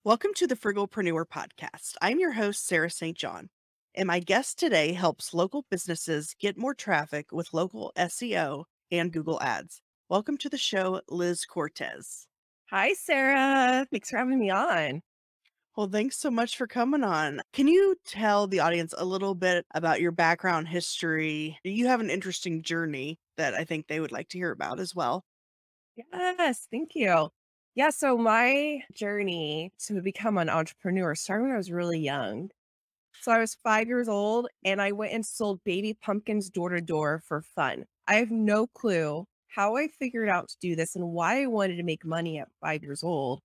Welcome to the Frugalpreneur podcast. I'm your host, Sarah St. John, and my guest today helps local businesses get more traffic with local SEO and Google ads. Welcome to the show, Liz Cortes. Hi, Sarah. Thanks for having me on. Well, thanks so much for coming on. Can you tell the audience a little bit about your background history? You have an interesting journey that I think they would like to hear about as well. Yes, thank you. Yeah, so my journey to become an entrepreneur started when I was really young. So I was 5 years old and I went and sold baby pumpkins door to door for fun. I have no clue how I figured out to do this and why I wanted to make money at 5 years old,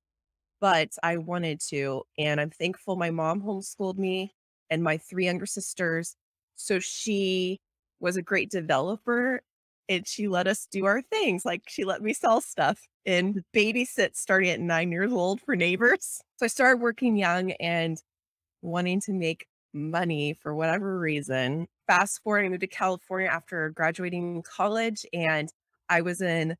but I wanted to. And I'm thankful my mom homeschooled me and my three younger sisters. So she was a great developer and she let us do our things. Like she let me sell stuff and babysit starting at 9 years old for neighbors. So I started working young and wanting to make money for whatever reason. Fast forward, I moved to California after graduating college and I was in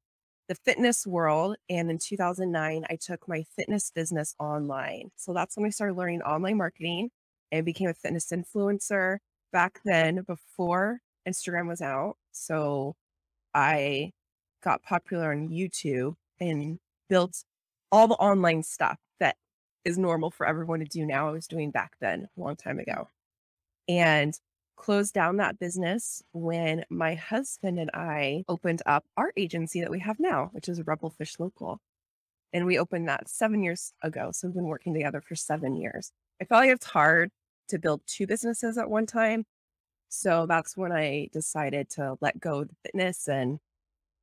the fitness world. And in 2009, I took my fitness business online. So that's when I started learning online marketing and became a fitness influencer back then before Instagram was out. So I got popular on YouTube and built all the online stuff that is normal for everyone to do now. I was doing back then a long time ago and closed down that business when my husband and I opened up our agency that we have now, which is Rebel Fish Local. And we opened that 7 years ago. So we've been working together for 7 years. I felt like it's hard to build two businesses at one time. So that's when I decided to let go of the fitness. And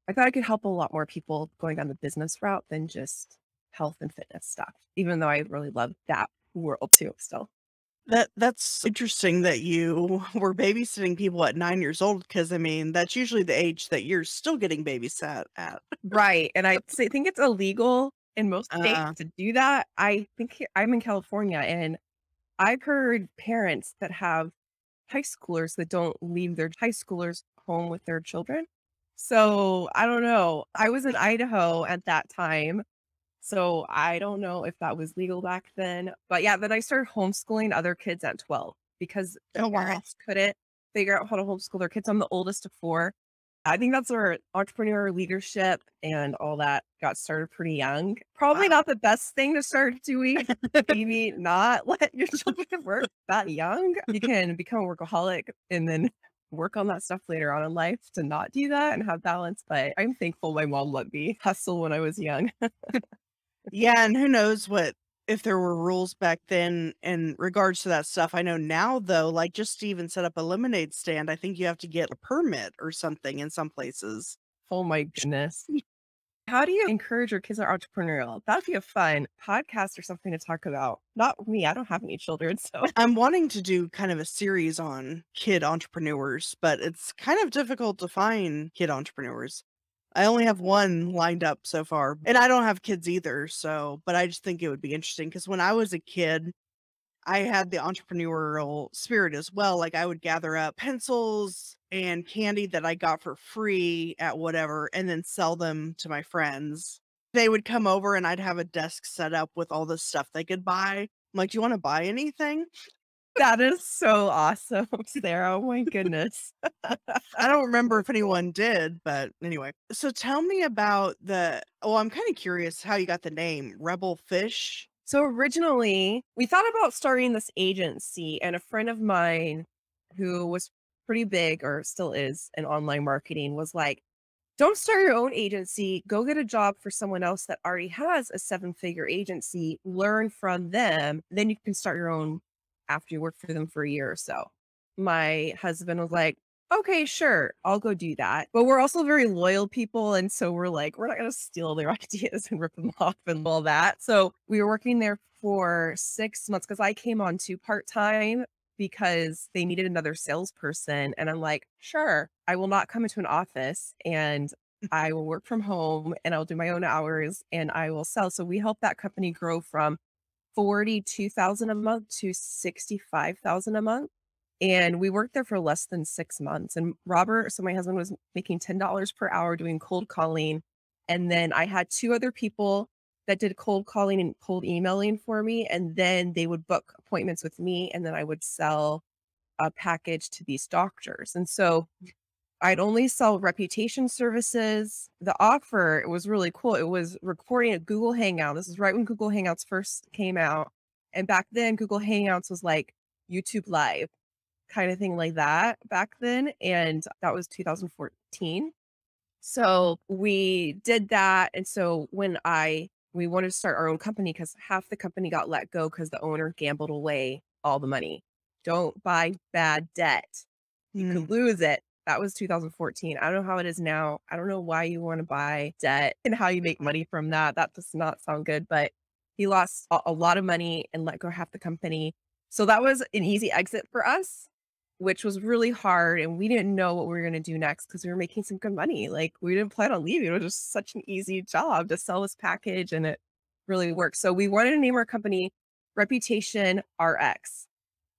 I thought I could help a lot more people going down the business route than just health and fitness stuff, even though I really love that world too still. That's interesting that you were babysitting people at 9 years old, because I mean, that's usually the age that you're still getting babysat at. Right. And think it's illegal in most states Uh, to do that. I think I'm in California and I've heard parents that have high schoolers that don't leave their high schoolers home with their children. So I don't know. I was in Idaho at that time. So I don't know if that was legal back then. But yeah, then I started homeschooling other kids at 12 because the oh, wow. parents couldn't figure out how to homeschool their kids. I'm the oldest of four. I think that's where entrepreneur leadership and all that got started pretty young. Probably Wow. not the best thing to start doing. Maybe not let your children work that young. You can become a workaholic and then work on that stuff later on in life to not do that and have balance. But I'm thankful my mom let me hustle when I was young. Yeah, and who knows what if there were rules back then in regards to that stuff. I know now though, like just to even set up a lemonade stand, I think you have to get a permit or something in some places. Oh my goodness. How do you encourage your kids are entrepreneurial? That'd be a fun podcast or something to talk about. Not me. I don't have any children. So I'm wanting to do kind of a series on kid entrepreneurs, but it's kind of difficult to find kid entrepreneurs. I only have one lined up so far, and I don't have kids either, so but I just think it would be interesting because when I was a kid, I had the entrepreneurial spirit as well. Like I would gather up pencils and candy that I got for free at whatever and then sell them to my friends. They would come over and I'd have a desk set up with all the stuff they could buy. I'm like, "Do you wanna buy anything?" that is so awesome, Sarah. Oh my goodness. I don't remember if anyone did, but anyway. So tell me about I'm kinda curious how you got the name Rebel Fish. So originally, we thought about starting this agency, and a friend of mine who was pretty big or still is in online marketing was like, don't start your own agency. Go get a job for someone else that already has a seven-figure agency. Learn from them. Then you can start your own after you work for them for a year or so. My husband was like, okay, sure, I'll go do that. But we're also very loyal people. And so we're like, we're not going to steal their ideas and rip them off and all that. So we were working there for 6 months because I came on to part time because they needed another salesperson. And I'm like, sure, I will not come into an office and I will work from home and I'll do my own hours and I will sell. So we helped that company grow from 42,000 a month to 65,000 a month. And we worked there for less than 6 months. And Robert, so my husband was making $10 per hour doing cold calling. And then I had two other people that did cold calling and cold emailing for me, and then they would book appointments with me, and then I would sell a package to these doctors. And so I'd only sell reputation services. The offer, it was really cool. It was recording a Google Hangout. This is right when Google Hangouts first came out. And back then, Google Hangouts was like YouTube Live kind of thing like that back then. And that was 2014. So we did that. And so we wanted to start our own company because half the company got let go because the owner gambled away all the money. Don't buy bad debt. You Mm. could lose it. That was 2014. I don't know how it is now. I don't know why you want to buy debt and how you make money from that. That does not sound good, but he lost a lot of money and let go half the company. So that was an easy exit for us, which was really hard. And we didn't know what we were going to do next because we were making some good money. Like we didn't plan on leaving. It was just such an easy job to sell this package and it really worked. So we wanted to name our company Reputation RX.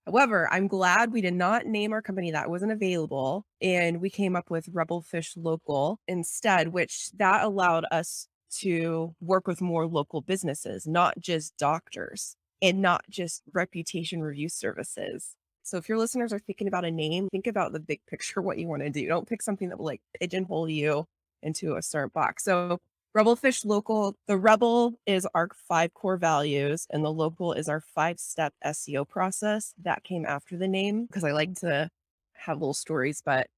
However, I'm glad we did not name our company that wasn't available. And we came up with Rebel Fish Local instead, which that allowed us to work with more local businesses, not just doctors and not just reputation review services. So if your listeners are thinking about a name, think about the big picture, what you want to do. Don't pick something that will like pigeonhole you into a certain box. So Rebel Fish Local, the Rebel is our 5 core values, and the Local is our 5-step SEO process. That came after the name because I like to have little stories, but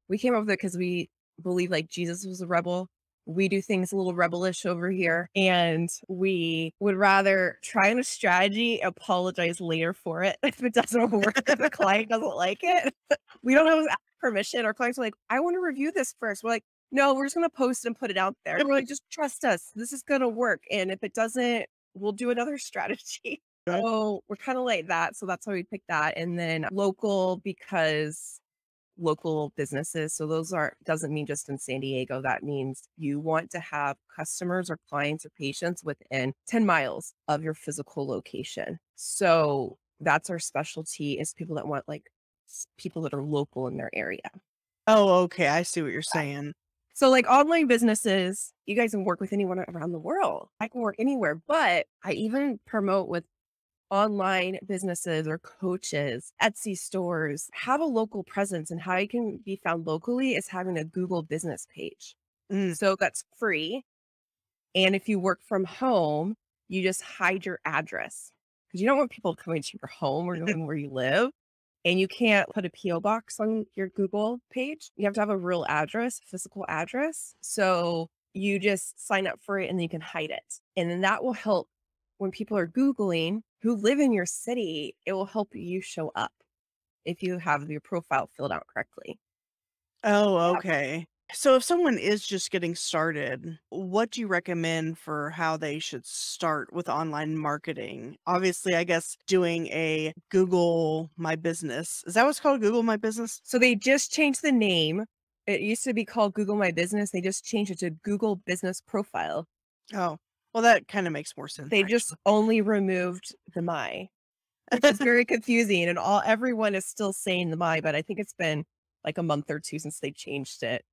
we came up with it because we believe like Jesus was a rebel. We do things a little rebellish over here, and we would rather try on a strategy, apologize later for it if it doesn't work, if the client doesn't like it. We don't always ask permission. Our clients are like, I want to review this first. We're like, no, we're just going to post and put it out there. And we're like, just trust us. This is going to work. And if it doesn't, we'll do another strategy. Right. So we're kind of like that. So that's why we picked that. And then local because local businesses. So those doesn't mean just in San Diego. That means you want to have customers or clients or patients within 10 miles of your physical location. So that's our specialty is people that want like people that are local in their area. Oh, okay. I see what you're saying. So like online businesses, you guys can work with anyone around the world. I can work anywhere, but I even promote with online businesses or coaches, Etsy stores, have a local presence, and how you can be found locally is having a Google business page. Mm. So that's free. And if you work from home, you just hide your address because you don't want people coming to your home or knowing where you live. And you can't put a PO box on your Google page. You have to have a real address, physical address. So you just sign up for it and then you can hide it. And then that will help when people are Googling who live in your city, it will help you show up if you have your profile filled out correctly. Oh, Yeah. okay. So if someone is just getting started, what do you recommend for how they should start with online marketing? Obviously, I guess doing a Google My Business. Is that what's called, Google My Business? So they just changed the name. It used to be called Google My Business. They just changed it to Google Business Profile. Oh, well, that kind of makes more sense, They just actually. only removed the my. It's very confusing and everyone is still saying the my, but I think it's been like a month or 2 since they changed it.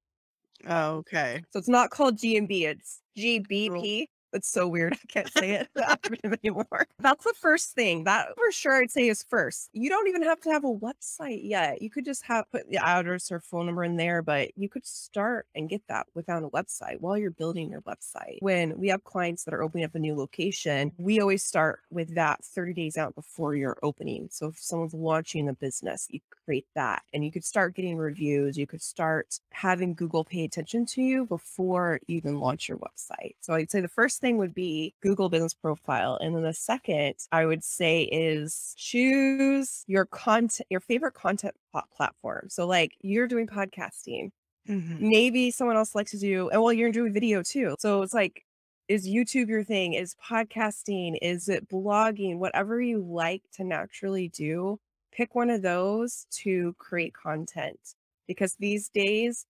Oh, okay. So it's not called GMB, it's Cool. GBP. It's so weird. I can't say it acronym anymore. That's the first thing. That for sure I'd say is first. You don't even have to have a website yet. You could just put the address or phone number in there, but you could start and get that without a website while you're building your website. When we have clients that are opening up a new location, we always start with that 30 days out before you're opening. So if someone's launching a business, you create that and you could start getting reviews. You could start having Google pay attention to you before you even launch your website. So I'd say the first thing would be Google Business Profile. And then the second I would say is choose your content, your favorite content platform. So like you're doing podcasting, Mhm. maybe someone else likes to do, and well, you're doing video too. So it's like, is YouTube your thing? Is podcasting? Is it blogging? Whatever you like to naturally do, pick one of those to create content. Because these days,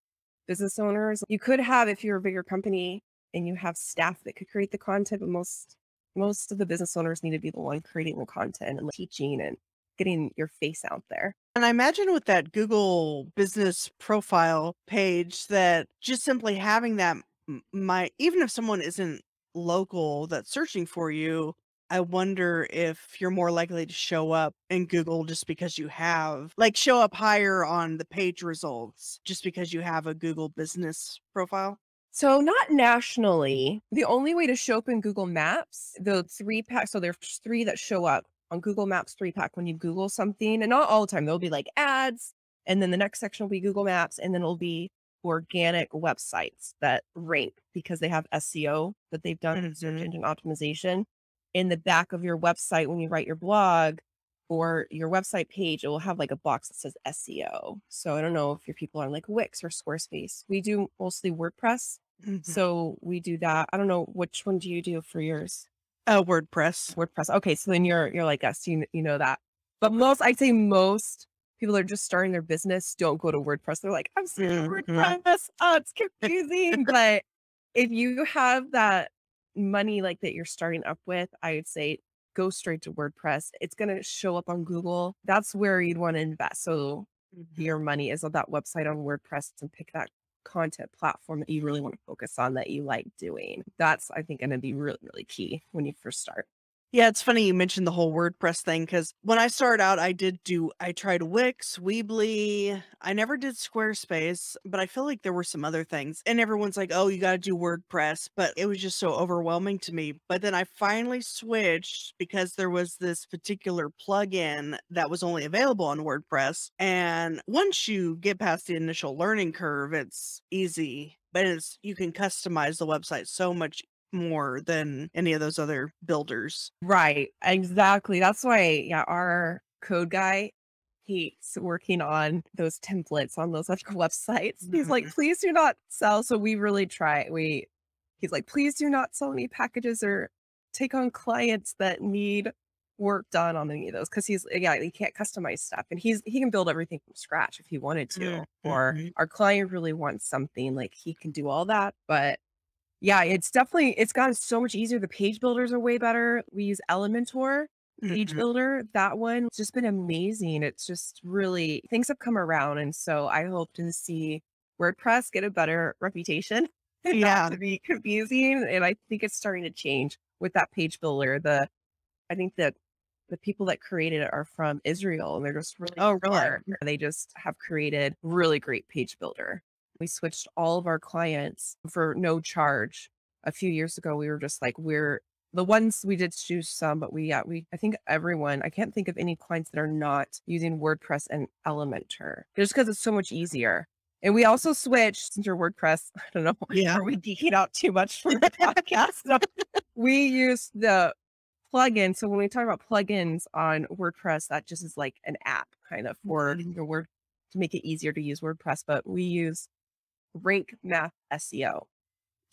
business owners, you could have, if you're a bigger company and you have staff that could create the content, but most of the business owners need to be the one creating the content and teaching and getting your face out there. And I imagine with that Google Business Profile page that just simply having that might, even if someone isn't local that's searching for you, I wonder if you're more likely to show up in Google just because you have like, show up higher on the page results just because you have a Google business profile? So not nationally. The only way to show up in Google Maps, the 3-pack, so there's 3 that show up on Google Maps 3-pack when you Google something, and not all the time. There'll be like ads, and then the next section will be Google Maps, and then it'll be organic websites that rank because they have SEO that they've done, search Mhm. engine optimization. In the back of your website, when you write your blog or your website page, it will have like a box that says SEO. So I don't know if your people are like Wix or Squarespace. We do mostly WordPress. Mhm. So we do that. I don't know, which one do you do for yours? WordPress. WordPress. Okay, so then you're like us, you know that. But most, I'd say most people that are just starting their business don't go to WordPress. They're like, I'm scared of Mhm. WordPress. Oh, it's confusing. But if you have that money like that you're starting up with, I would say go straight to WordPress. It's gonna show up on Google. That's where you'd want to invest. So Mhm. your money is on that website on WordPress and pick that content platform that you really want to focus on that you like doing. That's, I think, going to be really, really key when you first start. Yeah, it's funny you mentioned the whole WordPress thing because when I started out, I tried Wix, Weebly. I never did Squarespace, but I feel like there were some other things. And everyone's like, oh, you got to do WordPress. But it was just so overwhelming to me. But then I finally switched because there was this particular plugin that was only available on WordPress. And once you get past the initial learning curve, it's easy. But you can customize the website so much more than any of those other builders. Right. Exactly. That's why, yeah, our code guy hates working on those templates on those other websites. He's like, Mhm. please do not sell. So we really try. He's like, please do not sell any packages or take on clients that need work done on any of those. Cause yeah, he can't customize stuff and he can build everything from scratch if he wanted to, or Mhm. our client really wants something like he can do all that. But yeah, it's gotten so much easier. The page builders are way better. We use Elementor page Mhm. builder. That one's just been amazing. It's just really things have come around. And so I hope to see WordPress get a better reputation and not Yeah. to be confusing. And I think it's starting to change with that page builder. I think that the people that created it are from Israel and they're just really Oh, really? smart. They just have created really great page builder. We switched all of our clients for no charge. A few years ago, we were just like, we're the ones we did choose some, but I think everyone, I can't think of any clients that are not using WordPress and Elementor just because it's so much easier. And we also switched since your WordPress, I don't know, Yeah. are we geeking out too much for the podcast? No, we use the plugin. So when we talk about plugins on WordPress, that just is like an app kind of for Mhm. your word to make it easier to use WordPress. But we use Rank Math SEO.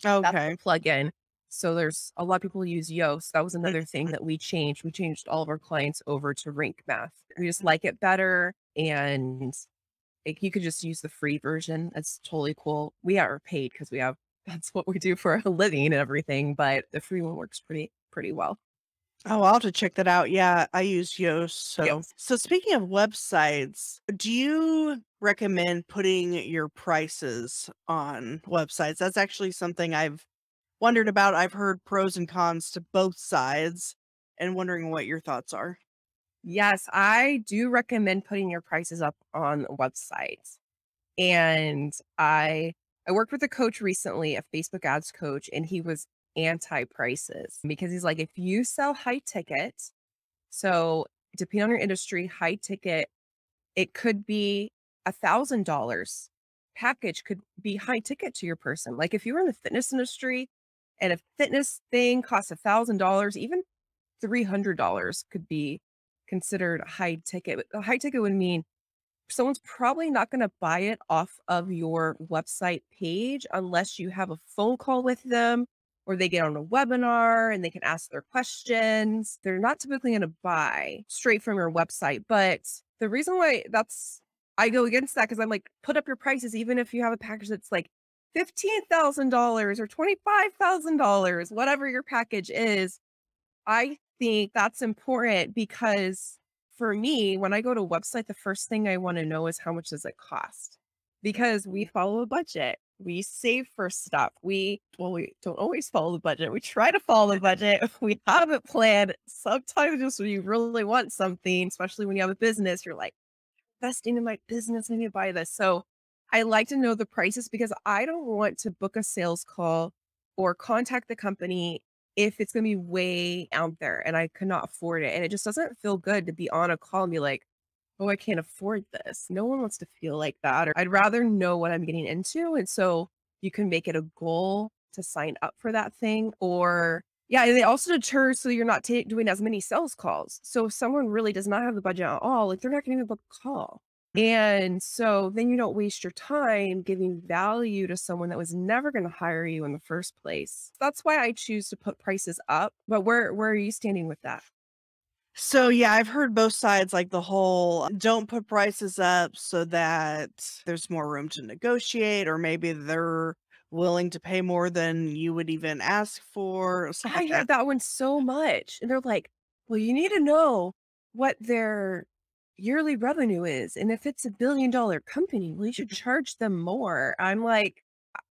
That's the Okay. plugin. So there's a lot of people use Yoast. That was another thing Mhm. that we changed. We changed all of our clients over to Rank Math. We just like it better. And you could just use the free version. That's totally cool. We are paid because that's what we do for a living and everything. But the free one works pretty well. Oh, I'll have to check that out. Yeah, I use Yoast. So, Yes. so speaking of websites, do you recommend putting your prices on websites? That's actually something I've wondered about. I've heard pros and cons to both sides and wondering what your thoughts are. Yes, I do recommend putting your prices up on websites. And I worked with a coach recently, a Facebook ads coach, and he was anti prices because he's like, if you sell high ticket, so depending on your industry, high ticket, it could be $1,000 package could be high ticket to your person. Like if you were in the fitness industry and a fitness thing costs $1,000, even $300 could be considered high ticket. But a high ticket would mean someone's probably not going to buy it off of your website page unless you have a phone call with them or they get on a webinar and they can ask their questions. They're not typically going to buy straight from your website. But the reason why I go against that because I'm like, put up your prices, even if you have a package that's like $15,000 or $25,000, whatever your package is. I think that's important because for me, when I go to a website, the first thing I want to know is how much does it cost? Because we follow a budget. We save for stuff. We don't always follow the budget. We try to follow the budget. We have it planned. Sometimes just when you really want something, especially when you have a business, you're like, investing in my business, I need to buy this. So I like to know the prices because I don't want to book a sales call or contact the company if it's going to be way out there and I could not afford it. And it just doesn't feel good to be on a call and be like, oh, I can't afford this. No one wants to feel like that. Or I'd rather know what I'm getting into. And so you can make it a goal to sign up for that thing. Or, yeah, and they also deter so you're not doing as many sales calls. So if someone really does not have the budget at all, like they're not going to even book a call. And so then you don't waste your time giving value to someone that was never going to hire you in the first place. That's why I choose to put prices up. But where are you standing with that? So, yeah, I've heard both sides, like the whole don't put prices up so that there's more room to negotiate, or maybe they're willing to pay more than you would even ask for, stuff I like hear that. that one so much. And they're like, well, you need to know what their yearly revenue is. And if it's $1 billion company, well, you should charge them more. I'm like,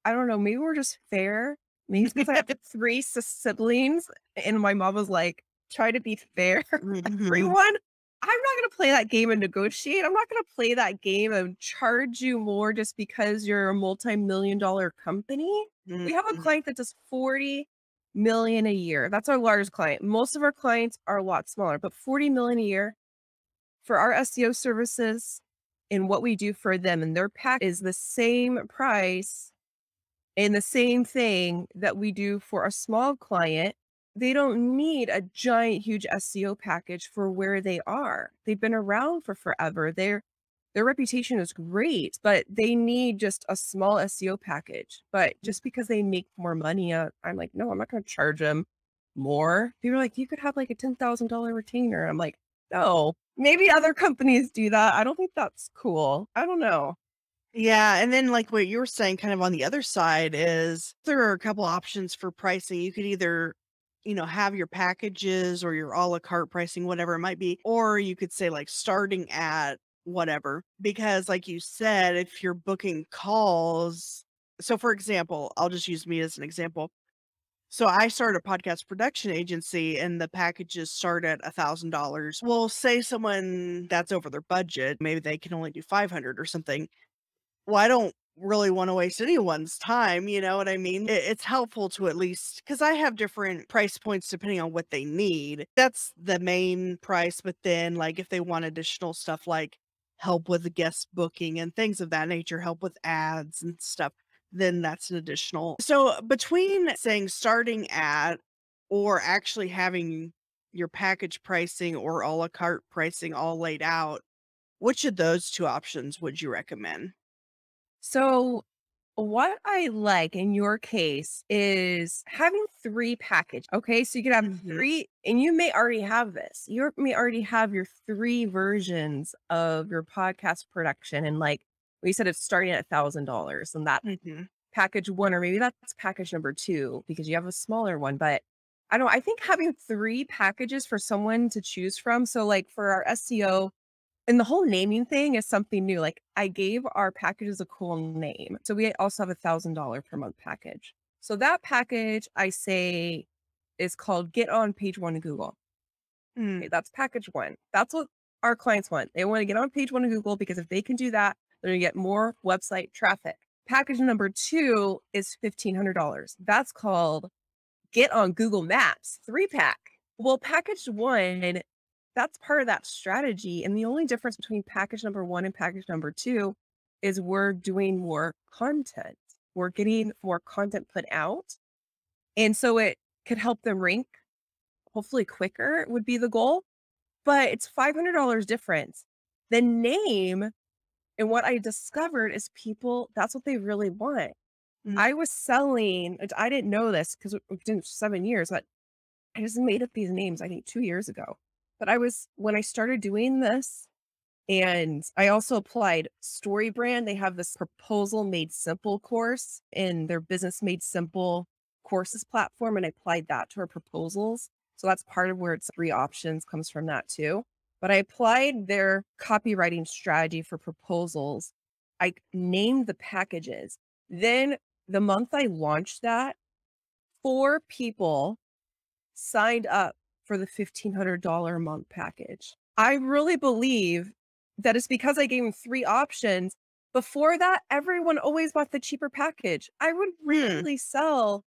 I don't know, maybe we're just fair. Maybe it's because I have three siblings and my mom was like, try to be fair with Mhm, everyone. I'm not going to play that game and negotiate. I'm not going to play that game and charge you more just because you're a multi-million-dollar company. We have a mhm. client that does 40 million a year. That's our largest client. Most of our clients are a lot smaller, but 40 million a year for our SEO services and what we do for them. And their pack is the same price and the same thing that we do for a small client. They don't need a giant, huge SEO package for where they are. They've been around for forever. Their reputation is great, but they need just a small SEO package. But just because they make more money, I'm like, no, I'm not going to charge them more. They were like, you could have like a $10,000 retainer. I'm like, no, maybe other companies do that. I don't think that's cool. I don't know. Yeah, and then, like, what you were saying kind of on the other side is there are a couple options for pricing. You could either, have your packages or your à la carte pricing, whatever it might be, or you could say, like, starting at whatever. Because, like you said, if you're booking calls, so for example, I'll just use me as an example. So I started a podcast production agency and the packages start at $1,000. Well, say someone that's over their budget, maybe they can only do 500 or something. Well, I don't really wanna waste anyone's time, you know what I mean? It's helpful to at least, because I have different price points depending on what they need. That's the main price, but then, like, if they want additional stuff like help with the guest booking and things of that nature, help with ads and stuff, then that's an additional. So, between saying starting at or actually having your package pricing or à la carte pricing all laid out, which of those 2 options would you recommend? So what I like in your case is having 3 package, okay? So you could have Mhm. 3 and you may already have this. You may already have your 3 versions of your podcast production and, like, we said it's starting at $1,000 and that's Mhm. package 1 or maybe that's package number 2 because you have a smaller one, but I think having 3 packages for someone to choose from, so, like, for our SEO and the whole naming thing is something new, like, I gave our packages a cool name. So we also have $1,000 per month package. So that package, I say, is called Get on Page 1 in Google. Okay, Mm, that's package 1. That's what our clients want. They wanna get on page 1 in Google because if they can do that, they're gonna get more website traffic. Package number 2 is $1,500. That's called Get on Google Maps 3-pack. Well, package 1, that's part of that strategy, and the only difference between package number 1 and package number 2 is we're doing more content. We're getting more content put out, and so it could help them rank, hopefully quicker would be the goal, but it's $500 difference. The name and what I discovered is people that's what they really want. mm, I was selling I didn't know this because we've been 7 years, but I just made up these names, I think 2 years ago. But when I started doing this, and I also applied StoryBrand, they have this Proposal Made Simple course in their Business Made Simple courses platform, and I applied that to our proposals. So that's part of where it's 3 options comes from that too. But I applied their copywriting strategy for proposals. I named the packages. Then the month I launched that, 4 people signed up for the $1,500 a month package. I really believe that it's because I gave them 3 options. Before that, everyone always bought the cheaper package. I would Hmm. rarely sell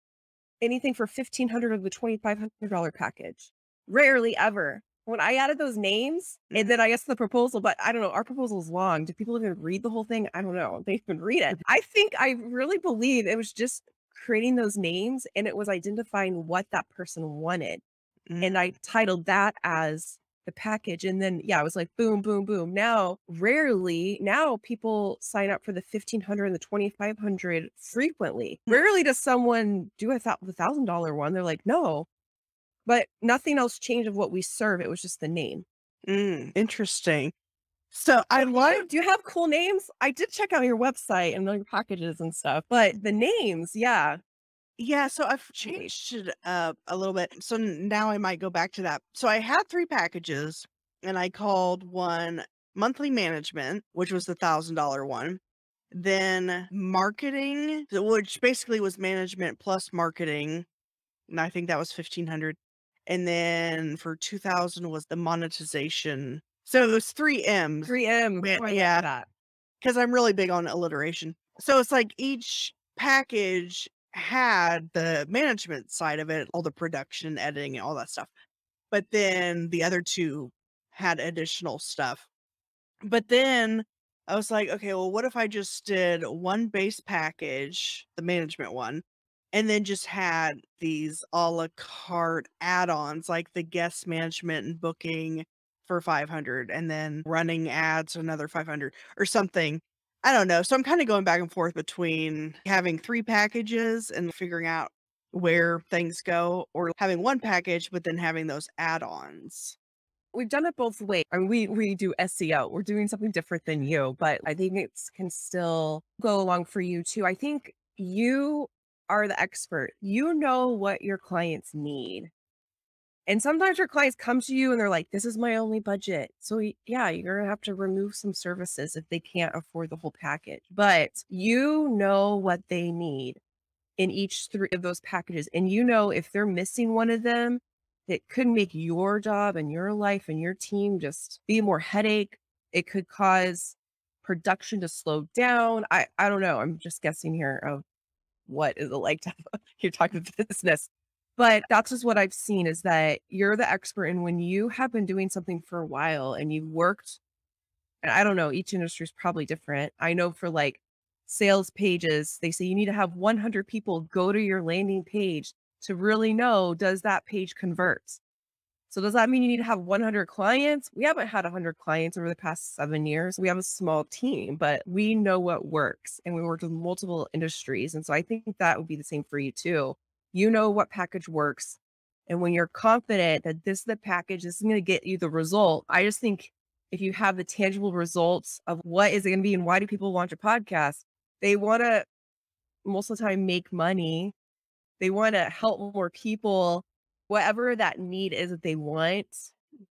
anything for 1,500 of the $2,500 package. Rarely ever. When I added those names, and then I guess the proposal, but I don't know, our proposal is long. Do people even read the whole thing? I don't know. They even read it. I think I really believe it was just creating those names and it was identifying what that person wanted. And I titled that as the package. And then, yeah, I was like, boom, boom, boom. Now, rarely, now people sign up for the 1,500 and the 2,500 frequently. Rarely does someone do the $1,000 one. They're like, no, but nothing else changed of what we serve. It was just the name. Interesting. So I So like, do you have cool names? I did check out your website and all your packages and stuff, but the names, yeah. yeah, so I've Wait. changed it up a little bit. So now I might go back to that. So I had 3 packages and I called one monthly management, which was the $1,000 one. Then marketing, which basically was management plus marketing, and I think that was 1,500. And then for 2,000 was the monetization. So it was 3 M's. 3M. Man, Oh, I like yeah, that. because I'm really big on alliteration. So it's like each package had the management side of it, all the production, editing, and all that stuff. But then the other 2 had additional stuff. But then I was like, okay, well, what if I just did one base package, the management one, and then just had these a la carte add-ons like the guest management and booking for 500 and then running ads another 500 or something. I don't know. So I'm kind of going back and forth between having 3 packages and figuring out where things go or having one package but then having those add-ons. We've done it both ways. I mean, we do SEO. We're doing something different than you, but I think it can still go along for you too. I think you are the expert. You know what your clients need. And sometimes your clients come to you and they're like, this is my only budget. So yeah, you're gonna have to remove some services if they can't afford the whole package. But you know what they need in each 3 of those packages. And you know, if they're missing one of them, it could make your job and your life and your team just be more headache. It could cause production to slow down. I don't know. I'm just guessing here of what is it like to you're talking business. But that's just what I've seen is that you're the expert. And when you have been doing something for a while and you've worked, and I don't know, each industry is probably different. I know for like sales pages, they say you need to have 100 people go to your landing page to really know, does that page convert? So does that mean you need to have 100 clients? We haven't had 100 clients over the past 7 years. We have a small team, but we know what works and we worked with multiple industries. And so I think that would be the same for you too. You know what package works. And when you're confident that this is the package, this is going to get you the result, I just think if you have the tangible results of what is it going to be and why do people launch a podcast, they want to most of the time make money. They want to help more people, whatever that need is that they want.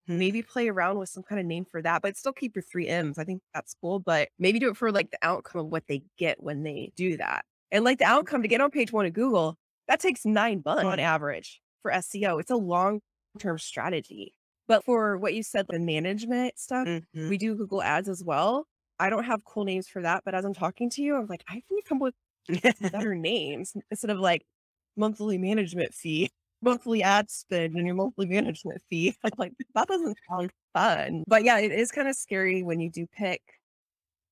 Maybe play around with some kind of name for that, but still keep your 3 M's. I think that's cool, but maybe do it for like the outcome of what they get when they do that. And like the outcome to get on page 1 of Google, that takes 9 months on average for SEO. It's a long-term strategy. But for what you said, the management stuff, Mhm. we do Google Ads as well. I don't have cool names for that, but as I'm talking to you, I'm like, I need to come up with better names instead of like monthly management fee, monthly ad spend, and your monthly management fee. I'm like, that doesn't sound fun. But yeah, it is kind of scary when you do pick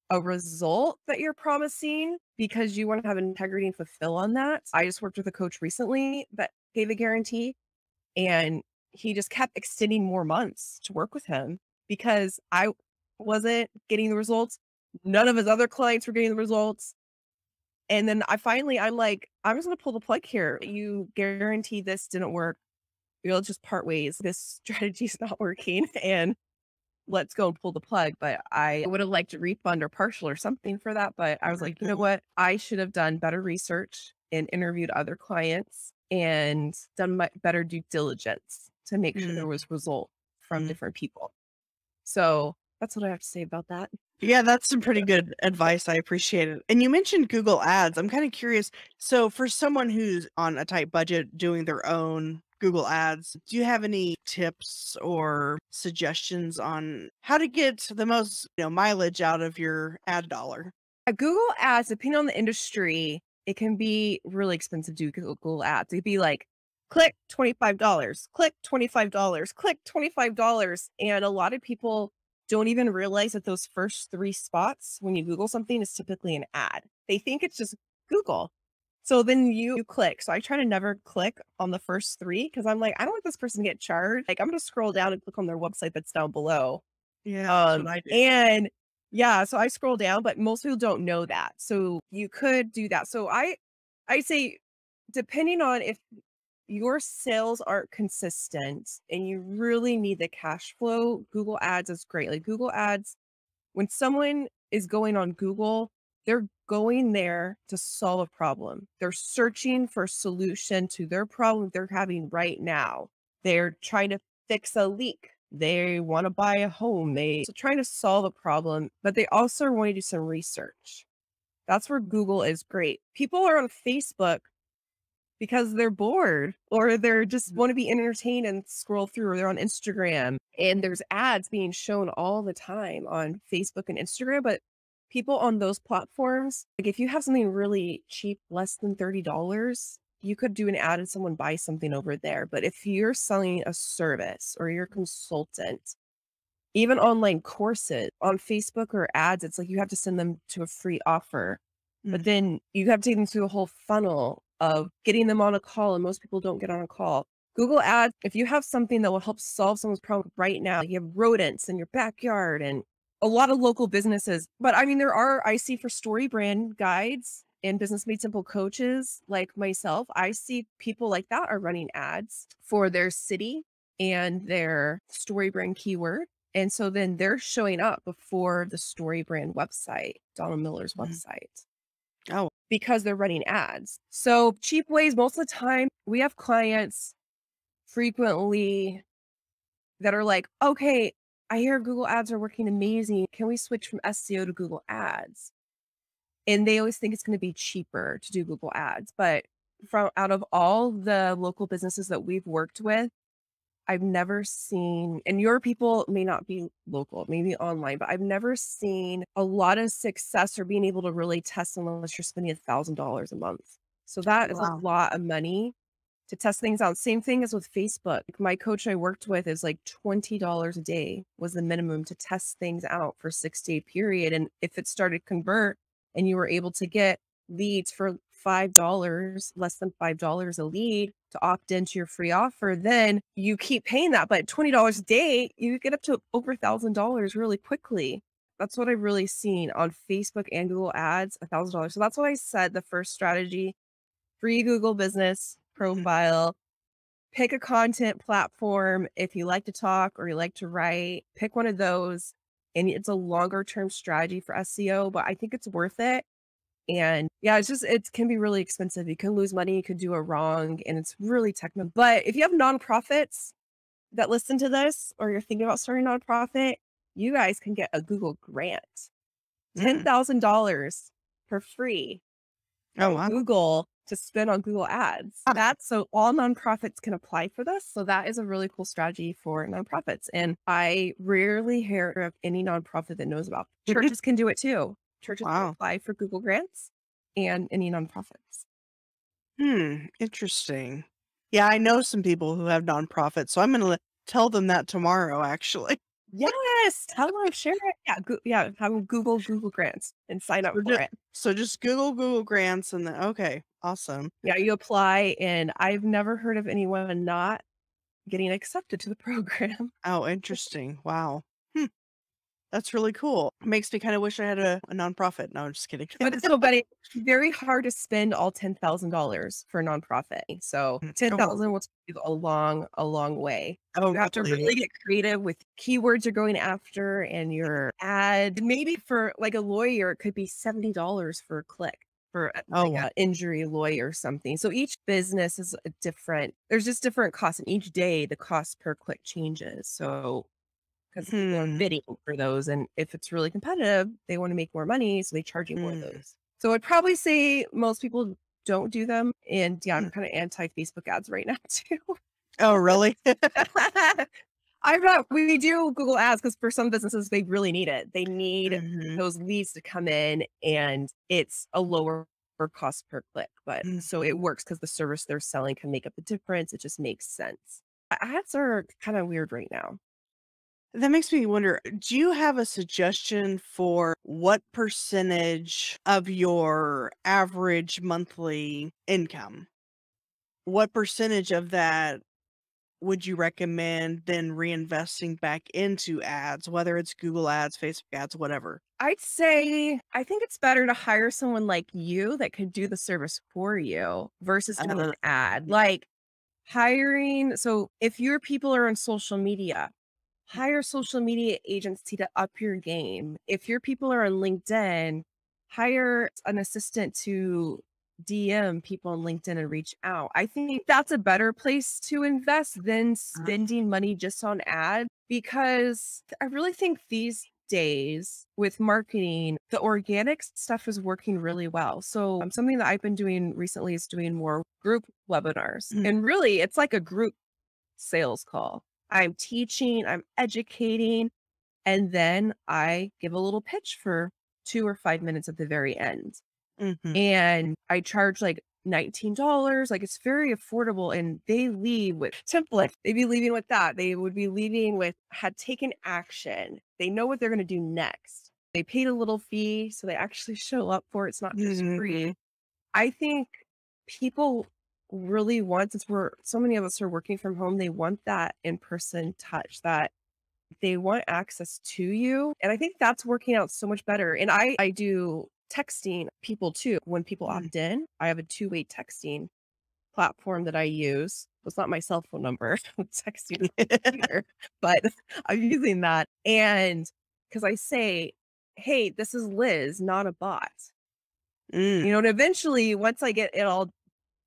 a result that you're promising because you want to have integrity and fulfill on that. I just worked with a coach recently that gave a guarantee and he just kept extending more months to work with him because I wasn't getting the results. None of his other clients were getting the results. And then I'm like, I'm just gonna pull the plug here. You guarantee this didn't work. You'll just part ways. This strategy's not working and let's go and pull the plug. But I would have liked a refund or partial or something for that. But I was like, you know what? I should have done better research and interviewed other clients and done my better due diligence to make sure there was result from Mhm. different people. So that's what I have to say about that. Yeah, that's some pretty good advice. I appreciate it. And you mentioned Google Ads. I'm kind of curious. So, for someone who's on a tight budget doing their own Google Ads, do you have any tips or suggestions on how to get the most, mileage out of your ad dollar? Google Ads, depending on the industry, it can be really expensive to do Google Ads. It'd be like, click $25, click $25, click $25. And a lot of people don't even realize that those first 3 spots when you Google something is typically an ad. They think it's just Google. So then you click. So I try to never click on the first 3 because I'm like, I don't want this person to get charged. Like, I'm going to scroll down and click on their website that's down below. Yeah, that's what I do. And yeah, so I scroll down, but most people don't know that. So you could do that. So I say, depending on if your sales aren't consistent and you really need the cash flow, Google Ads is great. Like Google Ads, when someone is going on Google, they're going there to solve a problem. They're searching for a solution to their problem they're having right now. They're trying to fix a leak. They want to buy a home. So trying to solve a problem, but they also want to do some research. That's where Google is great. People are on Facebook because they're bored or they're just Mhm. want to be entertained and scroll through, or they're on Instagram and there's ads being shown all the time on Facebook and Instagram. But people on those platforms, like if you have something really cheap, less than $30, you could do an ad and someone buys something over there. But if you're selling a service or you're a consultant, even online courses on Facebook or ads, it's like you have to send them to a free offer, but Mhm. then you have to take them through a whole funnel of getting them on a call, and most people don't get on a call. Google Ads, if you have something that will help solve someone's problem right now, you have rodents in your backyard and a lot of local businesses. But I mean, I see for story brand guides and business made simple coaches like myself, I see people like that are running ads for their city and their story brand keyword. And so then they're showing up before the story brand website, Donald Miller's Mhm. website, Oh, because they're running ads. So cheap ways, most of the time, we have clients frequently that are like, okay, I hear Google ads are working amazing. Can we switch from SEO to Google ads? And they always think it's going to be cheaper to do Google ads. But from out of all the local businesses that we've worked with, I've never seen, and your people may not be local, maybe online, but I've never seen a lot of success or being able to really test unless you're spending $1,000 a month. So that is a wow. lot of money to test things out. Same thing as with Facebook. My coach I worked with is like $20 a day was the minimum to test things out for 6 day period. And if it started to convert and you were able to get leads for $5, less than $5 a lead to opt into your free offer, then you keep paying that. But $20 a day, you get up to over $1,000 really quickly. That's what I've really seen on Facebook and Google ads, $1,000. So that's why I said the first strategy, free Google business Mhm. profile, pick a content platform. If you like to talk or you like to write, pick one of those. And it's a longer term strategy for SEO, but I think it's worth it. And yeah, it can be really expensive. You can lose money, you could do it wrong, and it's really technical. But if you have nonprofits that listen to this, or you're thinking about starting a nonprofit, you guys can get a Google grant, Mm. $10,000 for free Oh, from wow. Google to spend on Google ads. That's so all nonprofits can apply for this. So that is a really cool strategy for nonprofits. And I rarely hear of any nonprofit that knows about. Churches can do it too. Churches can Wow. apply for Google grants and any nonprofits. Interesting. Yeah, I know some people who have nonprofits, so I'm gonna tell them that tomorrow, actually. Yes, tell them, share it. Yeah, yeah, have them Google grants and sign up So for just it. so just Google Grants and then okay, awesome. Yeah, you apply, and I've never heard of anyone not getting accepted to the program. Oh, interesting. Wow. Hmm, that's really cool. Makes me kinda wish I had a nonprofit. No, I'm just kidding. But it's very hard to spend all $10,000 for a nonprofit. So Oh, 10,000 will take you a long way. oh, You have to really? really get creative with keywords you're going after and your ad. Maybe for like a lawyer, it could be $70 for a click for Oh, like wow. an injury lawyer or something. So each business is a different, there's just different costs. And each day the cost per click changes. So because people are Hmm. bidding for those. And if it's really competitive, they want to make more money. So they charge you more of Mm. those. So I'd probably say most people don't do them. And yeah, I'm Mm. kind of anti Facebook ads right now too. Oh, really? I'm not, we do Google ads because for some businesses, they really need it. They need Mhm. those leads to come in and it's a lower cost per click. But so it Mhm. works because the service they're selling can make up the difference. It just makes sense. Ads are kind of weird right now. That makes me wonder, do you have a suggestion for what percentage of your average monthly income, what percentage of that would you recommend then reinvesting back into ads, whether it's Google ads, Facebook ads, whatever? I'd say I think it's better to hire someone like you that could do the service for you versus doing an Uh, ad. Like hiring, so if your people are on social media, hire social media agency to up your game. If your people are on LinkedIn, hire an assistant to DM people on LinkedIn and reach out. I think that's a better place to invest than spending money just on ads because I really think these days with marketing, the organic stuff is working really well. So something that I've been doing recently is doing more group webinars. mhm, And really, it's like a group sales call. I'm teaching, I'm educating, and then I give a little pitch for 2 or 5 minutes at the very end. mhm, And I charge like $19. Like it's very affordable. And they leave with template. They'd be leaving with that. They would be leaving with had taken action. They know what they're going to do next. They paid a little fee. So they actually show up for it. It's not just free. mhm, I think people really want, since we're so many of us are working from home, they want that in-person touch, that they want access to you. And I think that's working out so much better. And I do texting people too. When people mhm. opt in, I have a two-way texting platform that I use. It's not my cell phone number. I'm texting to the computer, but I'm using that. And because I say, hey, this is Liz, not a bot. Mm, And eventually, once I get it all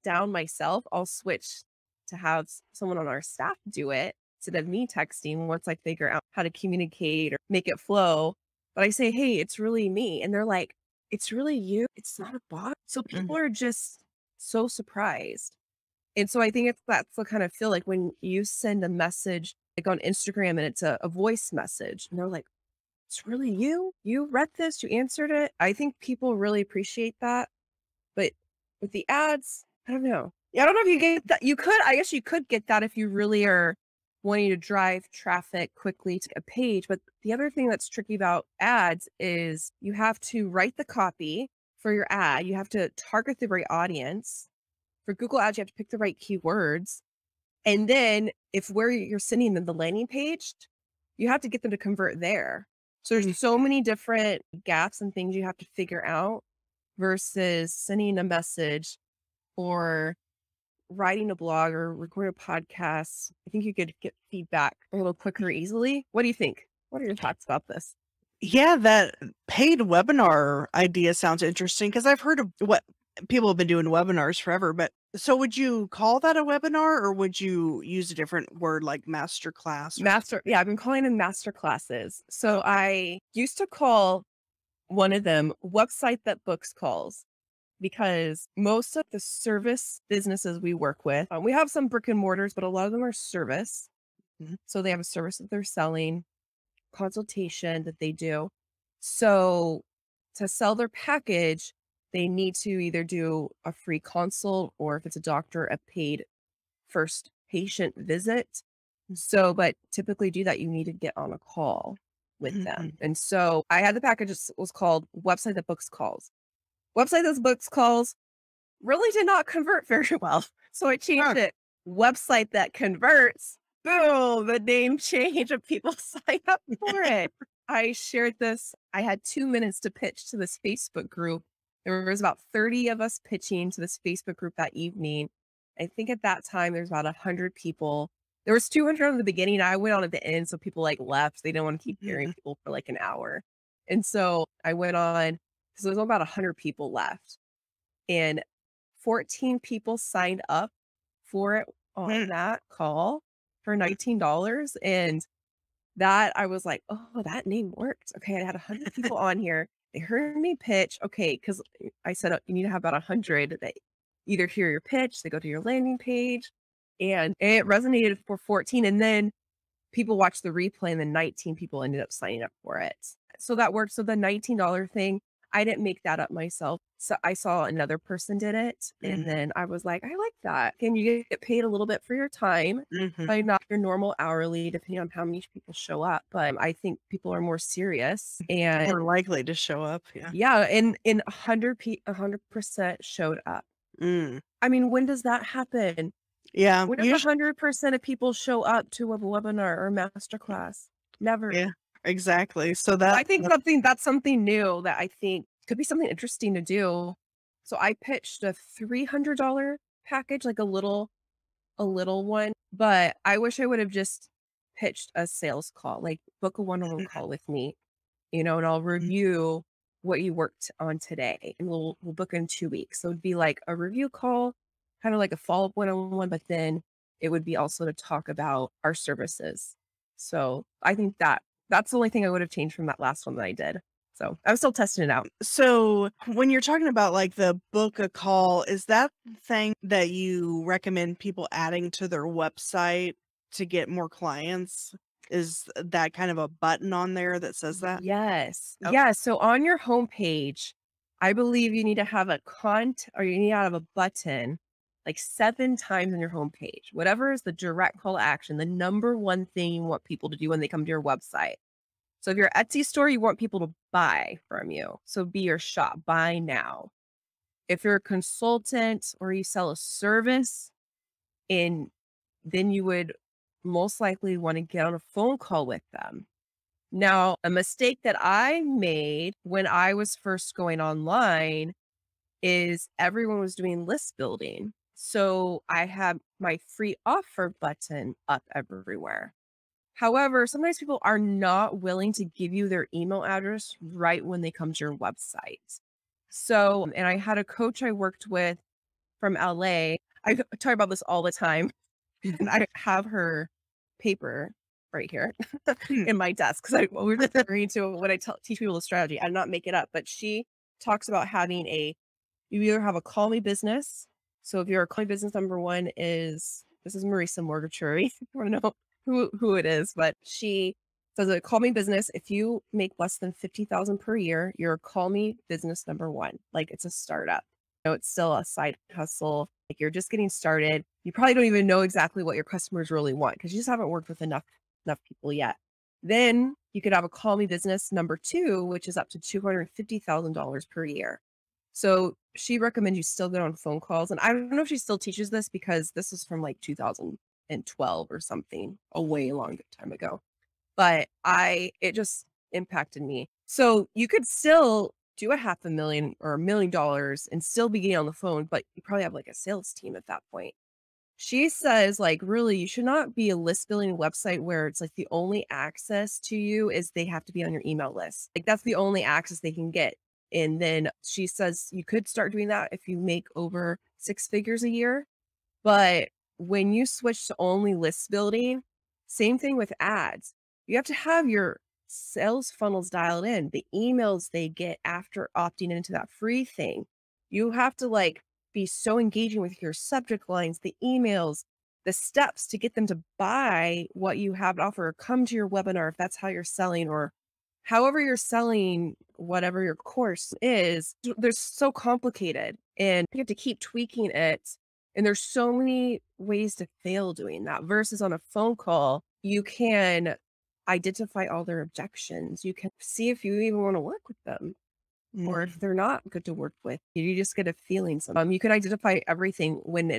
down myself, I'll switch to have someone on our staff do it instead of me texting once I figure out how to communicate or make it flow. But I say, hey, it's really me. And they're like, it's really you. It's not a bot. So mhm, people are just so surprised. And so I think that's the kind of feel like when you send a message like on Instagram and it's a voice message and they're like, it's really you. You read this, you answered it. I think people really appreciate that. But with the ads, I don't know. Yeah, I don't know if you get that. You could, I guess you could get that if you really are wanting to drive traffic quickly to a page. But the other thing that's tricky about ads is you have to write the copy for your ad. You have to target the right audience. For Google ads, you have to pick the right keywords. And then if where you're sending them the landing page, you have to get them to convert there. So there's mm, so many different gaps and things you have to figure out versus sending a message or writing a blog or recording a podcast. I think you could get feedback a little quicker easily. What do you think? What are your thoughts about this? Yeah, that paid webinar idea sounds interesting because I've heard of what people have been doing webinars forever, but so would you call that a webinar or would you use a different word like master class or Master, yeah, I've been calling them master classes. So I used to call one of them website that books calls because most of the service businesses we work with, we have some brick and mortars, but a lot of them are service. Mhm, So they have a service that they're selling, consultation that they do. So to sell their package, they need to either do a free consult or if it's a doctor, a paid first patient visit. So, but typically do that, you need to get on a call with them. mhm, And so I had the package was called Website That Books Calls. Website That Books Calls really did not convert very well. So I changed huh, it. Website That Converts. Boom, the name change and people sign up for it. I shared this. I had 2 minutes to pitch to this Facebook group. There was about 30 of us pitching to this Facebook group that evening. I think at that time there's about 100 people. There was 200 in the beginning. I went on at the end, so people like left. They didn't want to keep hearing mhm, people for like an hour. And so I went on because there was about 100 people left. And 14 people signed up for it on mm, that call for $19, and that I was like, "Oh, that name worked. Okay, I had 100 people on here. They heard me pitch." Okay, because I said, you need to have about 100 that either hear your pitch, they go to your landing page, and it resonated for 14, and then people watched the replay, and then 19 people ended up signing up for it. So that worked. So the $19 thing, I didn't make that up myself. So I saw another person did it, and Mhm, then I was like, "I like that." And you get paid a little bit for your time, mhm. by not your normal hourly, depending on how many people show up. But I think people are more serious, and More likely to show up, yeah. yeah, and 100% showed up. Mm. I mean, when does that happen? Yeah, When does usually. 100% of people show up to a webinar or masterclass? Never. Yeah, exactly. So I think that that's something new that I think could be something interesting to do. So I pitched a $300 package, like a little one, but I wish I would have just pitched a sales call, like book a one-on-one mhm, call with me, and I'll mhm. review what you worked on today, and we'll book in 2 weeks. So it'd be like a review call, kind of like a follow-up one-on-one, but then it would be also to talk about our services. So I think that's the only thing I would have changed from that last one that I did. So I'm still testing it out. So, when you're talking about, like, the book a call, is that the thing that you recommend people adding to their website to get more clients? Is that kind of a button on there that says that? Yes. Okay. Yeah, so on your homepage, I believe you need to have or you need to have a button like 7 times on your homepage. Whatever is the direct call to action, the number one thing you want people to do when they come to your website. So if you're an Etsy store, you want people to buy from you. So be your shop, buy now. If you're a consultant or you sell a service, and then you would most likely want to get on a phone call with them. Now, a mistake that I made when I was first going online is everyone was doing list building. So I had my free offer button up everywhere. However, sometimes people are not willing to give you their email address right when they come to your website. So, and I had a coach I worked with from LA. I talk about this all the time, and I have her paper right here Hmm. in my desk because I we were just agreeing to when I teach people the strategy. I did not make it up, but she talks about having you either have a call me business. So if your call me business number one is this is Marisa Morgatory. I want to know who it is, but she says a call me business. If you make less than 50,000 per year, you're a call me business number one. Like it's a startup. It's still a side hustle. Like you're just getting started. You probably don't even know exactly what your customers really want because you just haven't worked with enough people yet. Then you could have a call me business number two, which is up to $250,000 per year. So she recommends you still get on phone calls. And I don't know if she still teaches this because this is from like 2012 or something, a way long time ago. But it just impacted me. So you could still do a 500,000 or $1 million and still be getting on the phone, but you probably have like a sales team at that point. She says, like, really, you should not be a list building website where it's like the only access to you is they have to be on your email list. Like, that's the only access they can get. And then she says you could start doing that if you make over 6 figures a year. But when you switch to only list building, same thing with ads. You have to have your sales funnels dialed in, the emails they get after opting into that free thing. You have to like be so engaging with your subject lines, the emails, the steps to get them to buy what you have to offer or come to your webinar if that's how you're selling or however you're selling whatever your course is. They're so complicated and you have to keep tweaking it, and there's so many ways to fail doing that versus on a phone call, you can identify all their objections. You can see if you even want to work with them or if Mhm, they're not good to work with. You just get a feeling. You can identify everything when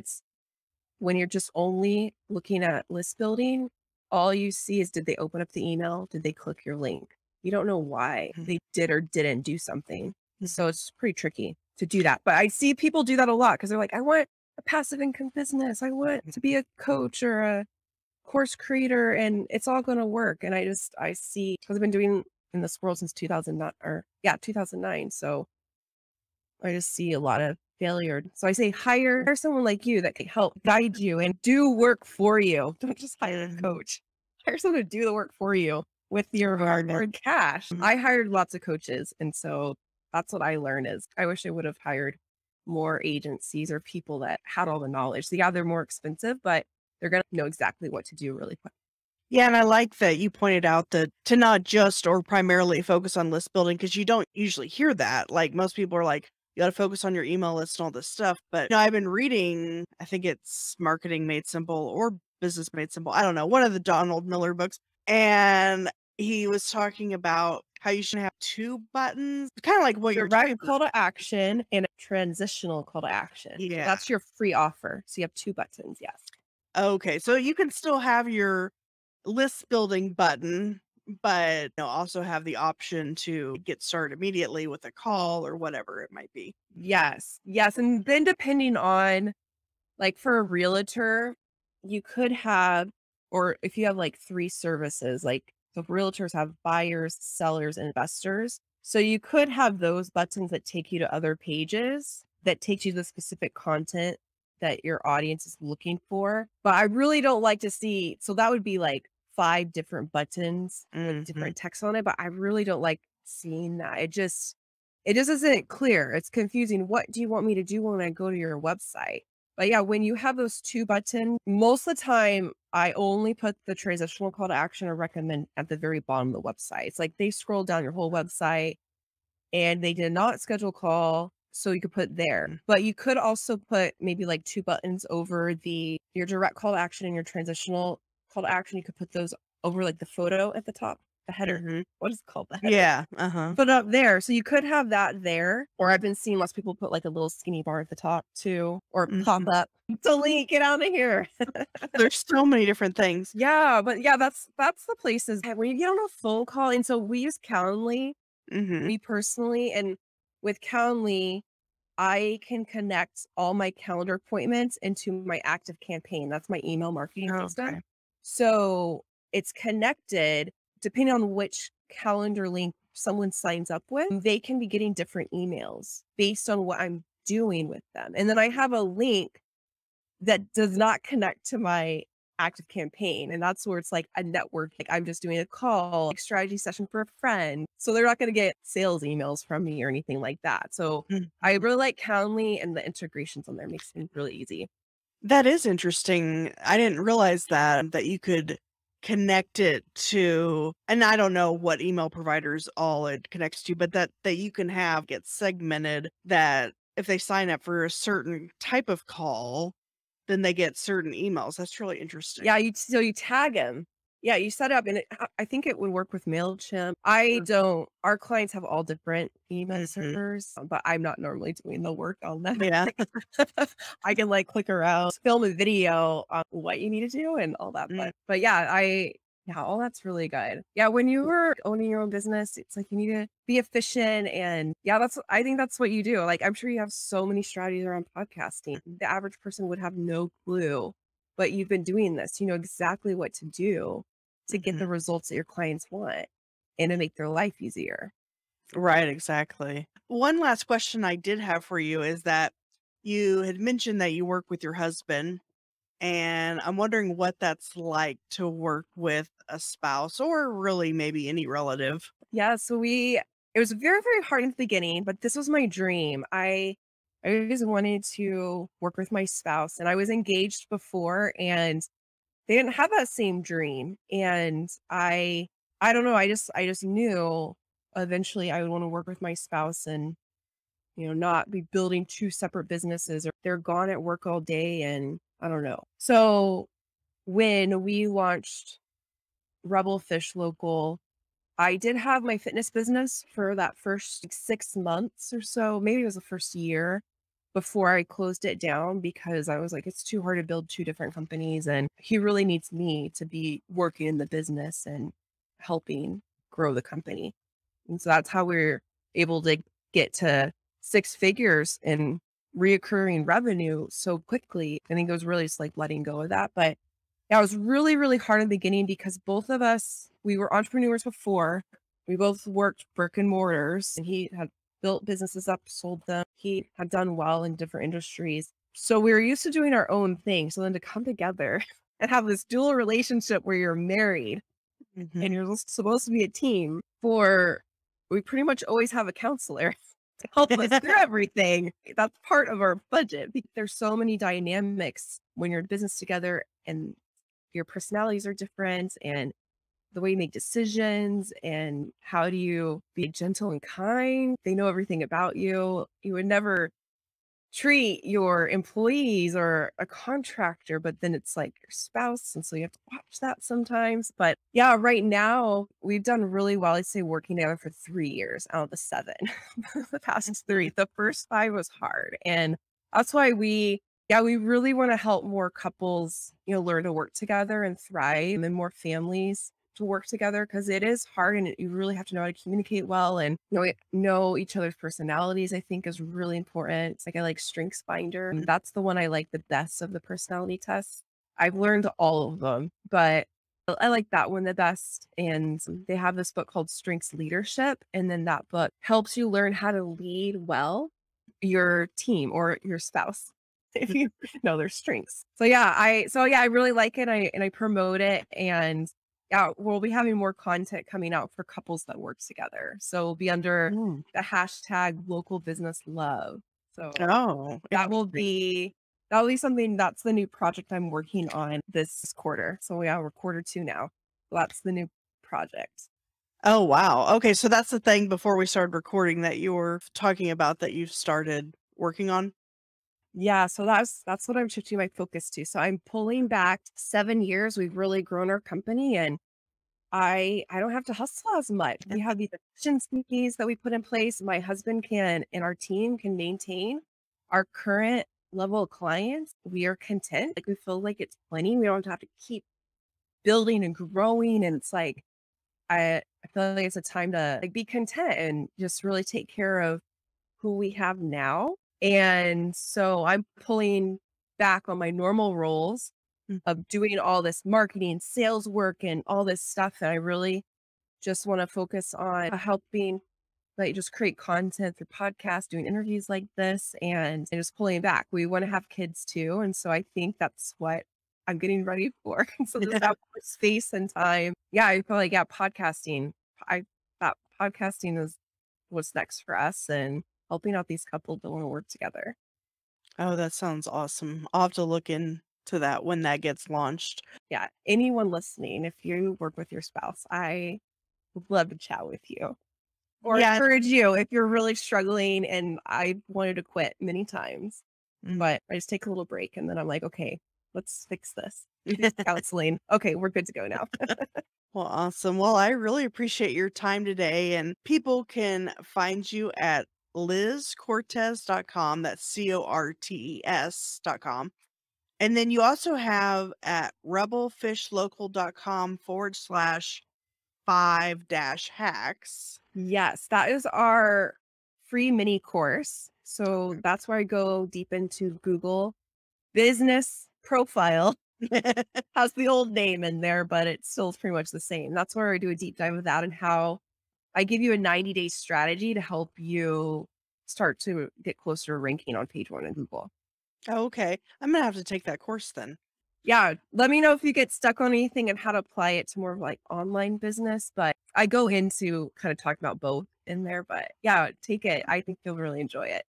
you're just only looking at list building. All you see is did they open up the email? Did they click your link? You don't know why mhm, they did or didn't do something. mhm, So it's pretty tricky to do that. But I see people do that a lot because they're like, I want a passive income business. I want to be a coach or a course creator and it's all going to work. And I see because I've been doing in this world since 2009 or yeah, 2009. So I just see a lot of failure. So I say hire someone like you that can help guide you and do work for you. Don't just hire a mhm. coach. hire someone to do the work for you with your Hard. hard cash. Mhm. I hired lots of coaches. And so that's what I learned is I wish I would have hired more agencies or people that had all the knowledge. So yeah, they're more expensive, but they're going to know exactly what to do really quick. Yeah, and I like that you pointed out that to not just or primarily focus on list building because you don't usually hear that. Like most people are like, you got to focus on your email list and all this stuff. But I've been reading, I think it's Marketing Made Simple or Business Made Simple. I don't know, one of the Donald Miller books. And he was talking about how you should have two buttons, kind of like what you're talking Direct about. call to action and a transitional call to action. So Yeah. that's your free offer. So you have two buttons. Yes. Okay. So you can still have your list building button, but also have the option to get started immediately with a call or whatever it might be. Yes. Yes. And then depending on like for a realtor, you could have, or if you have like three services, like so realtors have buyers, sellers, and investors. So you could have those buttons that take you to other pages that takes you to the specific content that your audience is looking for. But I really don't like to see, so that would be like five different buttons with Mhm. different text on it. But I really don't like seeing that. It just isn't clear. It's confusing. What do you want me to do when I go to your website? But yeah, when you have those two buttons, most of the time I only put the transitional call to action or recommend at the very bottom of the website. It's like they scroll down your whole website and they did not schedule a call. So you could put there, Mm. but you could also put maybe like two buttons over your direct call to action and your transitional call to action. You could put those over like the photo at the top, the header. Mhm. What is it called? The header. Yeah, uh-huh. Put up there. So you could have that there, or I've been seeing lots of people put like a little skinny bar at the top too, or pop Mhm. up. Delete, get out of here. There's so many different things. Yeah, but yeah, that's the places when you get on a phone call. And so we use Calendly, Mhm. me personally, and with Calendly, I can connect all my calendar appointments into my active campaign. That's my email marketing system. Okay. So it's connected depending on which calendar link someone signs up with. They can be getting different emails based on what I'm doing with them. And then I have a link that does not connect to my active campaign. And that's where it's like a network. Like I'm just doing a call, like strategy session for a friend. So they're not going to get sales emails from me or anything like that. So Mhm. I really like Calendly and the integrations on there makes it really easy. That is interesting. I didn't realize that you could connect it to, and I don't know what email providers all it connects to, but that you can have get segmented that if they sign up for a certain type of call, then they get certain emails. That's really interesting. Yeah, so you tag them. Yeah, you set up and I think it would work with MailChimp. I don't our clients have all different email Mhm. servers, but I'm not normally doing the work on that. Yeah. I can like click around, film a video on what you need to do and all that. Mm. But yeah, yeah, all that's really good. Yeah, when you were owning your own business, it's like you need to be efficient and yeah, I think that's what you do. Like I'm sure you have so many strategies around podcasting. The average person would have no clue, but you've been doing this. You know exactly what to do to get Mhm. the results that your clients want and to make their life easier. Right, exactly. One last question I did have for you is that you had mentioned that you work with your husband, and I'm wondering what that's like to work with a spouse or really maybe any relative. Yeah, so it was very, very hard in the beginning, but this was my dream. I always wanted to work with my spouse and I was engaged before and they didn't have that same dream. And I don't know, I just knew eventually I would want to work with my spouse and not be building two separate businesses or they're gone at work all day and I don't know. So when we launched Rebel Fish Local, I did have my fitness business for that first like, 6 months or so. Maybe it was the first year before I closed it down because I was like, it's too hard to build two different companies. And he really needs me to be working in the business and helping grow the company. And so that's how we're able to get to six figures in reoccurring revenue so quickly. I think it was really just like letting go of that. But yeah, it was really, really hard in the beginning because both of us, we were entrepreneurs before. We both worked brick and mortars and he had built businesses up, sold them. He had done well in different industries. So we were used to doing our own thing. So then to come together and have this dual relationship where you're married Mhm. and you're supposed to be a team for we pretty much always have a counselor to help us through everything. That's part of our budget. There's so many dynamics when you're in business together and your personalities are different and the way you make decisions and how do you be gentle and kind. They know everything about you. You would never treat your employees or a contractor, but then it's like your spouse. And so you have to watch that sometimes. But yeah, right now we've done really well. I'd say working together for 3 years out of the seven. The past three. The first five was hard. And that's why we really want to help more couples, learn to work together and thrive and more families to work together because it is hard and you really have to know how to communicate well and know each other's personalities. I think is really important. It's like I like Strengths Finder. And that's the one I like the best of the personality tests. I've learned all of them, but I like that one the best. And they have this book called Strengths Leadership. And then that book helps you learn how to lead well your team or your spouse if you know their strengths. So yeah, I really like it. I promote it and yeah, we'll be having more content coming out for couples that work together. So it'll be under Mm. the hashtag local business love. So Oh, that will interesting. be that'll be something that's the new project I'm working on this quarter. So yeah, we're quarter 2 now. That's the new project. Oh, wow. Okay, so that's the thing before we started recording that you were talking about that you've started working on? Yeah, so that's what I'm shifting my focus to. So I'm pulling back 7 years. We've really grown our company and I don't have to hustle as much. We have these efficiencies that we put in place. My husband can and our team can maintain our current level of clients. We are content. Like we feel like it's plenty. We don't have to keep building and growing. And it's like I feel like it's a time to like be content and just really take care of who we have now. And so I'm pulling back on my normal roles Mm. of doing all this marketing, sales work, and all this stuff. And I really just want to focus on helping like just create content through podcasts, doing interviews like this, and just pulling back. We want to have kids too. And so I think that's what I'm getting ready for. So just have more space and time. Yeah, I feel like, yeah, podcasting. I thought podcasting is what's next for us and helping out these couples that want to work together. Oh, that sounds awesome. I'll have to look into that when that gets launched. Yeah, anyone listening, if you work with your spouse, I would love to chat with you or Yeah. encourage you if you're really struggling. And I wanted to quit many times, Mm. but I just take a little break and then I'm like, okay, let's fix this. We did counseling. Okay, we're good to go now. Well, awesome. Well, I really appreciate your time today, and people can find you at lizcortez.com. That's CORTES.com. And then you also have at rebelfishlocal.com/5-hacks. Yes, that is our free mini course. So that's where I go deep into Google business profile. Has the old name in there, but it's still pretty much the same. That's where I do a deep dive of that and how I give you a 90-day strategy to help you start to get closer to ranking on page 1 in Google. Oh, okay. I'm gonna have to take that course then. Yeah, let me know if you get stuck on anything and how to apply it to more of like online business, but I go into kind of talk about both in there, but yeah, take it. I think you'll really enjoy it.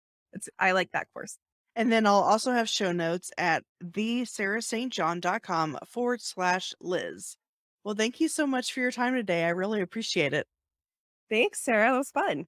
I like that course. And then I'll also have show notes at thesarahstjohn.com/Liz. Well, thank you so much for your time today. I really appreciate it. Thanks, Sarah. That was fun.